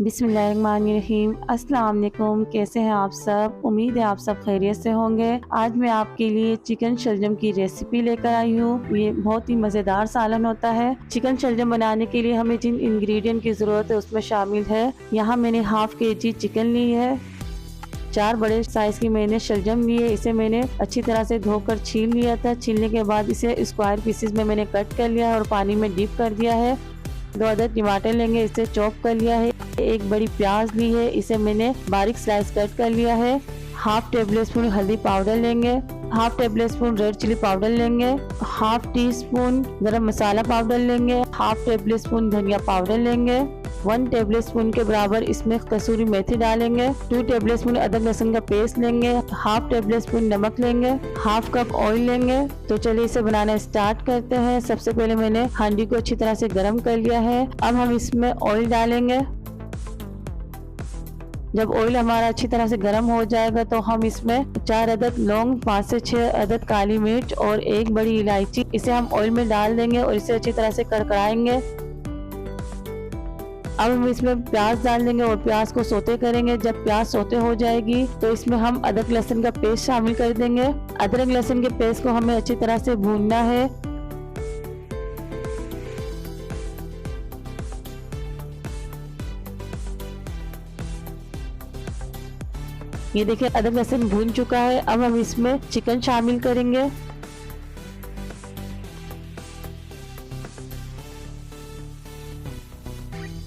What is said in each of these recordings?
बिस्मिल्लाहिर्रहमानिर्रहीम। अस्सलाम वालेकुम। कैसे हैं आप सब? उम्मीद है आप सब खैरियत से होंगे। आज मैं आपके लिए चिकन शलजम की रेसिपी लेकर आई हूँ। ये बहुत ही मज़ेदार सालन होता है। चिकन शलजम बनाने के लिए हमें जिन इंग्रेडिएंट की ज़रूरत है उसमें शामिल है, यहाँ मैंने हाफ केजी चिकन ली है, 4 बड़े साइज की मैंने शलजम ली है। इसे मैंने अच्छी तरह से धोकर छील लिया था। छीलने के बाद इसे स्क्वायर पीसेस में मैंने कट कर लिया है और पानी में डिप कर दिया है। 2 अदद टमाटर लेंगे, इसे चॉप कर लिया है। एक बड़ी प्याज ली है, इसे मैंने बारीक स्लाइस कट कर लिया है। हाफ टेबल स्पून हल्दी पाउडर लेंगे, half tablespoon red chilli powder लेंगे, half teaspoon garam masala powder लेंगे, हाफ टेबल स्पून धनिया पाउडर लेंगे, 1 टेबल स्पून के बराबर इसमें कसूरी मेथी डालेंगे, 2 टेबल स्पून अदरक लहसुन का पेस्ट लेंगे, हाफ टेबल स्पून नमक लेंगे, हाफ कप ऑयल लेंगे। तो चलिए इसे बनाना स्टार्ट करते हैं। सबसे पहले मैंने हांडी को अच्छी तरह से गर्म कर लिया है। अब हम इसमें ऑयल डालेंगे। जब ऑयल हमारा अच्छी तरह से गर्म हो जाएगा तो हम इसमें 4 अदद लौंग, 5 से 6 अदद काली मिर्च और 1 बड़ी इलायची इसे हम ऑयल में डाल देंगे और इसे अच्छी तरह से कड़कड़ाएंगे। अब हम इसमें प्याज डाल देंगे और प्याज को सोते करेंगे। जब प्याज सोते हो जाएगी तो इसमें हम अदरक लहसुन का पेस्ट शामिल कर देंगे। अदरक लहसुन के पेस्ट को हमें अच्छी तरह से भूनना है। ये देखिए अदरक लहसुन भून चुका है। अब हम इसमें चिकन शामिल करेंगे।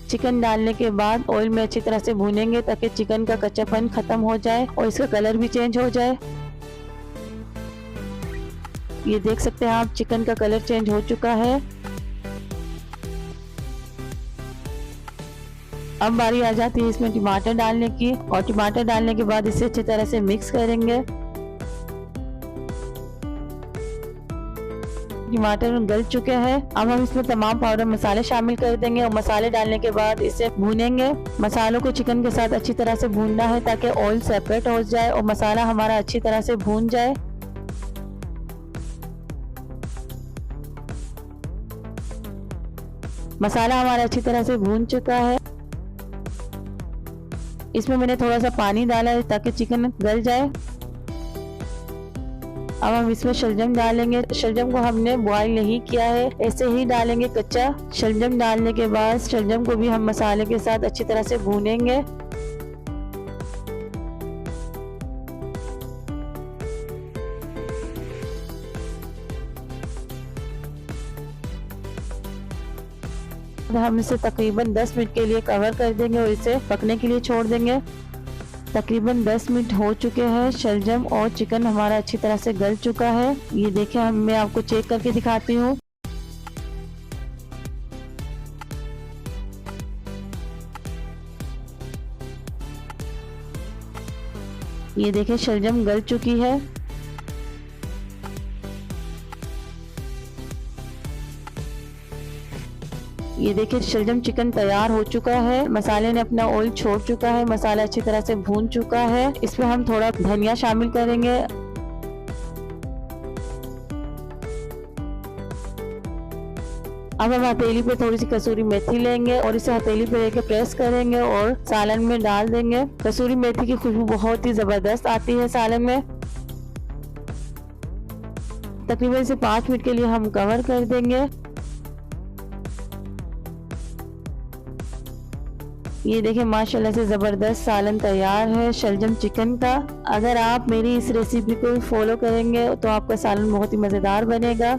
चिकन डालने के बाद ऑयल में अच्छी तरह से भूनेंगे ताकि चिकन का कच्चापन खत्म हो जाए और इसका कलर भी चेंज हो जाए। ये देख सकते हैं आप, चिकन का कलर चेंज हो चुका है। अब बारी आ जाती है इसमें टमाटर डालने की और टमाटर डालने के बाद इसे अच्छी तरह से मिक्स करेंगे। टमाटर गल चुके हैं। अब हम इसमें तमाम पाउडर मसाले शामिल कर देंगे और मसाले डालने के बाद इसे भूनेंगे। मसालों को चिकन के साथ अच्छी तरह से भूनना है ताकि ऑयल सेपरेट हो जाए और मसाला हमारा अच्छी तरह से भून जाए। मसाला हमारा अच्छी तरह से भून चुका है। इसमें मैंने थोड़ा सा पानी डाला है ताकि चिकन गल जाए। अब हम इसमें शलजम डालेंगे। शलजम को हमने बॉईल नहीं किया है, ऐसे ही डालेंगे कच्चा। शलजम डालने के बाद शलजम को भी हम मसाले के साथ अच्छी तरह से भूनेंगे। हम इसे तकरीबन 10 मिनट के लिए कवर कर देंगे और इसे पकने के लिए छोड़ देंगे। तकरीबन 10 मिनट हो चुके हैं। शलजम और चिकन हमारा अच्छी तरह से गल चुका है। ये देखिए, मैं आपको चेक करके दिखाती हूँ। ये देखिए शलजम गल चुकी है। ये देखिए शलजम चिकन तैयार हो चुका है। मसाले ने अपना ऑयल छोड़ चुका है। मसाला अच्छी तरह से भून चुका है। इसमें हम थोड़ा धनिया शामिल करेंगे। अब हम हथेली पे थोड़ी सी कसूरी मेथी लेंगे और इसे हथेली पे लेके प्रेस करेंगे और सालन में डाल देंगे। कसूरी मेथी की खुशबू बहुत ही जबरदस्त आती है सालन में। तकरीबन इसे 5 मिनट के लिए हम कवर कर देंगे। ये देखिए माशाल्लाह से ज़बरदस्त सालन तैयार है शलजम चिकन का। अगर आप मेरी इस रेसिपी को फॉलो करेंगे तो आपका सालन बहुत ही मज़ेदार बनेगा।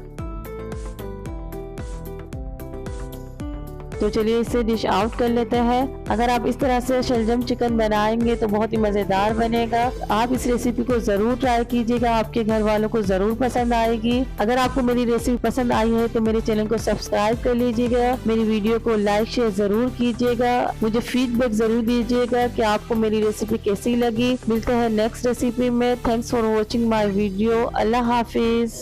तो चलिए इसे डिश आउट कर लेते हैं। अगर आप इस तरह से शलजम चिकन बनाएंगे तो बहुत ही मज़ेदार बनेगा। आप इस रेसिपी को ज़रूर ट्राई कीजिएगा, आपके घर वालों को ज़रूर पसंद आएगी। अगर आपको मेरी रेसिपी पसंद आई है तो मेरे चैनल को सब्सक्राइब कर लीजिएगा, मेरी वीडियो को लाइक शेयर ज़रूर कीजिएगा, मुझे फीडबैक ज़रूर दीजिएगा कि आपको मेरी रेसिपी कैसी लगी। मिलते हैं नेक्स्ट रेसिपी में। Thanks for watching my video. अल्लाह हाफिज़।